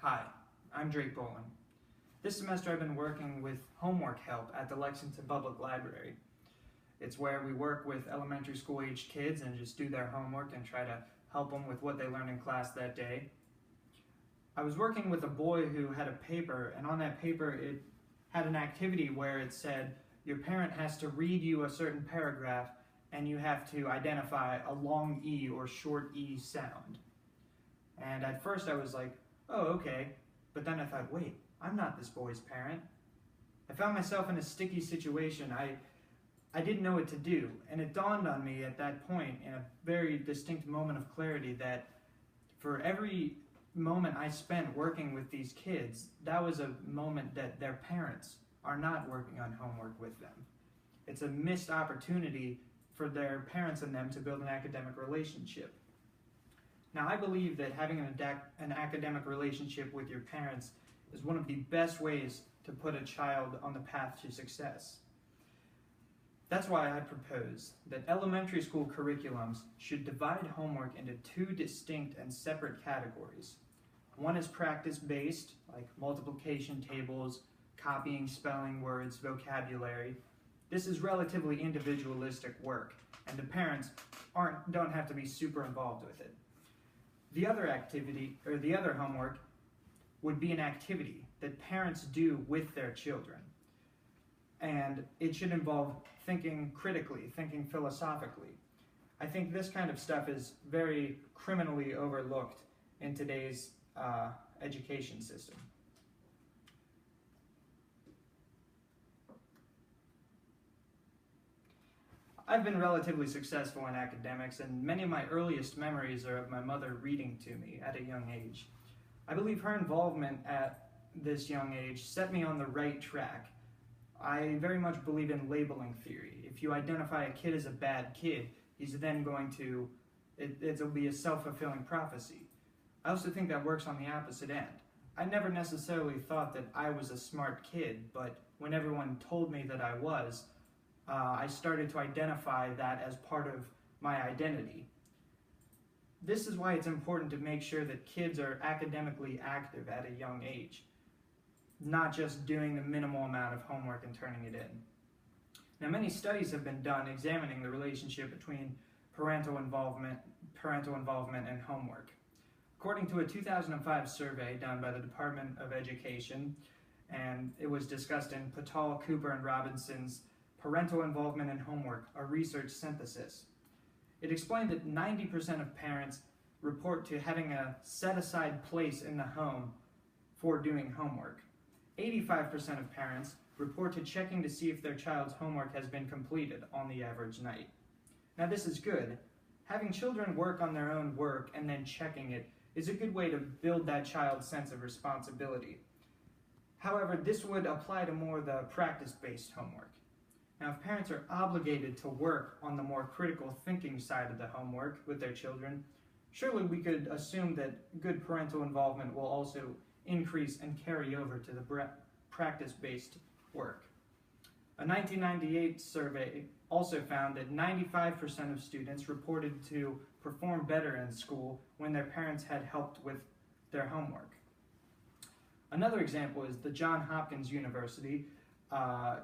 Hi, I'm Drake Boland. This semester I've been working with homework help at the Lexington Public Library. It's where we work with elementary school aged kids and just do their homework and try to help them with what they learned in class that day. I was working with a boy who had a paper, and on that paper it had an activity where it said your parent has to read you a certain paragraph and you have to identify a long E or short E sound. And at first I was like, oh, okay. But then I thought, wait, I'm not this boy's parent. I found myself in a sticky situation. I didn't know what to do. And it dawned on me at that point, in a very distinct moment of clarity, that for every moment I spent working with these kids, that was a moment that their parents are not working on homework with them. It's a missed opportunity for their parents and them to build an academic relationship. Now, I believe that having an academic relationship with your parents is one of the best ways to put a child on the path to success. That's why I propose that elementary school curriculums should divide homework into two distinct and separate categories. One is practice-based, like multiplication tables, copying spelling words, vocabulary. This is relatively individualistic work, and the parents don't have to be super involved with it. The other activity, or the other homework, would be an activity that parents do with their children. And it should involve thinking critically, thinking philosophically. I think this kind of stuff is very criminally overlooked in today's education system. I've been relatively successful in academics, and many of my earliest memories are of my mother reading to me at a young age. I believe her involvement at this young age set me on the right track. I very much believe in labeling theory. If you identify a kid as a bad kid, he's then going to, it'll be a self-fulfilling prophecy. I also think that works on the opposite end. I never necessarily thought that I was a smart kid, but when everyone told me that I was, I started to identify that as part of my identity. This is why it's important to make sure that kids are academically active at a young age, not just doing the minimal amount of homework and turning it in. Now, many studies have been done examining the relationship between parental involvement and homework. According to a 2005 survey done by the Department of Education, and it was discussed in Patel, Cooper, and Robinson's Parental Involvement in Homework, a Research Synthesis. It explained that 90% of parents report to having a set-aside place in the home for doing homework. 85% of parents report to checking to see if their child's homework has been completed on the average night. Now, this is good. Having children work on their own work and then checking it is a good way to build that child's sense of responsibility. However, this would apply to more the practice-based homework. Now, if parents are obligated to work on the more critical thinking side of the homework with their children, surely we could assume that good parental involvement will also increase and carry over to the practice-based work. A 1998 survey also found that 95% of students reported to perform better in school when their parents had helped with their homework. Another example is the Johns Hopkins University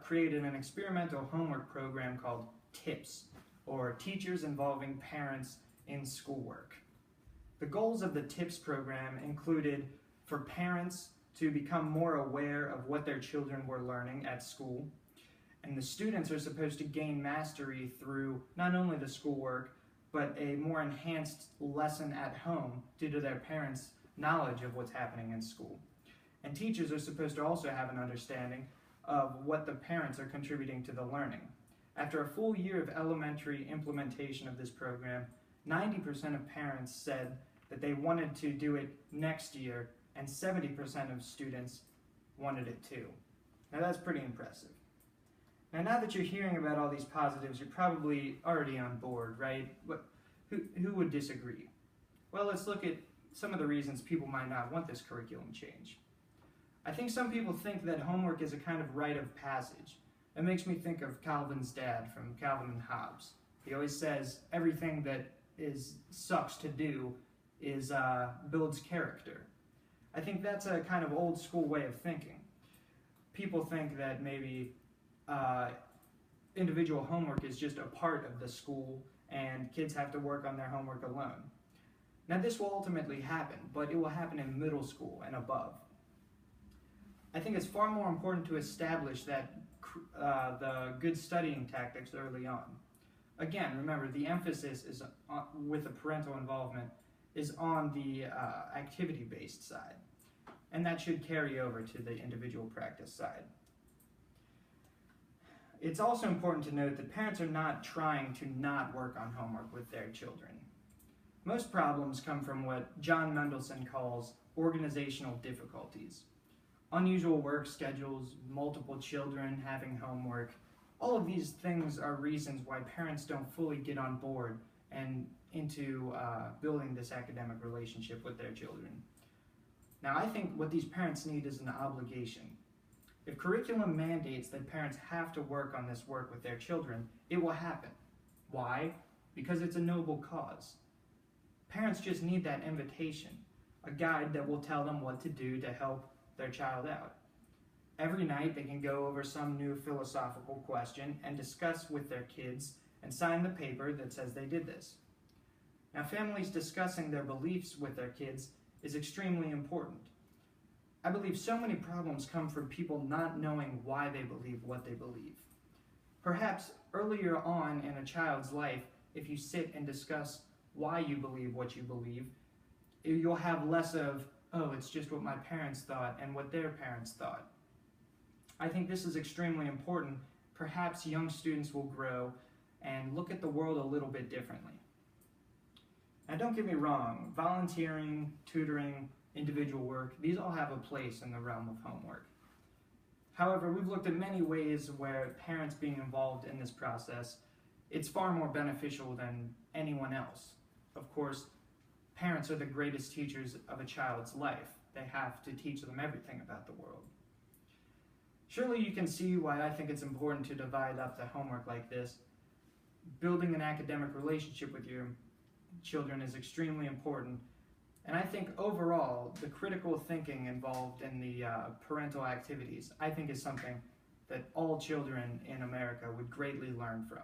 created an experimental homework program called TIPS, or Teachers Involving Parents in Schoolwork. The goals of the TIPS program included for parents to become more aware of what their children were learning at school, and the students are supposed to gain mastery through not only the schoolwork, but a more enhanced lesson at home due to their parents' knowledge of what's happening in school. And teachers are supposed to also have an understanding of what the parents are contributing to the learning. After a full year of elementary implementation of this program, 90% of parents said that they wanted to do it next year, and 70% of students wanted it too. Now, that's pretty impressive. Now that you're hearing about all these positives, you're probably already on board, right? Who would disagree? Well, let's look at some of the reasons people might not want this curriculum change. I think some people think that homework is a kind of rite of passage. It makes me think of Calvin's dad from Calvin and Hobbes. He always says everything that sucks to do is builds character. I think that's a kind of old school way of thinking. People think that maybe individual homework is just a part of the school and kids have to work on their homework alone. Now this will ultimately happen, but it will happen in middle school and above. I think it's far more important to establish that the good studying tactics early on. Again, remember, the emphasis is with the parental involvement is on the activity-based side, and that should carry over to the individual practice side. It's also important to note that parents are not trying to not work on homework with their children. Most problems come from what John Mendelsohn calls organizational difficulties. Unusual work schedules, multiple children having homework, all of these things are reasons why parents don't fully get on board and into building this academic relationship with their children. Now, I think what these parents need is an obligation. If curriculum mandates that parents have to work on this work with their children, it will happen. Why? Because it's a noble cause. Parents just need that invitation, a guide that will tell them what to do to help their child out. Every night they can go over some new philosophical question and discuss with their kids and sign the paper that says they did this. Now, families discussing their beliefs with their kids is extremely important. I believe so many problems come from people not knowing why they believe what they believe. Perhaps earlier on in a child's life, if you sit and discuss why you believe what you believe, you'll have less of, oh, it's just what my parents thought and what their parents thought. I think this is extremely important. Perhaps young students will grow and look at the world a little bit differently. Now, don't get me wrong, volunteering, tutoring, individual work, these all have a place in the realm of homework. However, we've looked at many ways where parents being involved in this process, it's far more beneficial than anyone else. Of course, parents are the greatest teachers of a child's life. They have to teach them everything about the world. Surely you can see why I think it's important to divide up the homework like this. Building an academic relationship with your children is extremely important. And I think overall, the critical thinking involved in the parental activities, I think is something that all children in America would greatly learn from.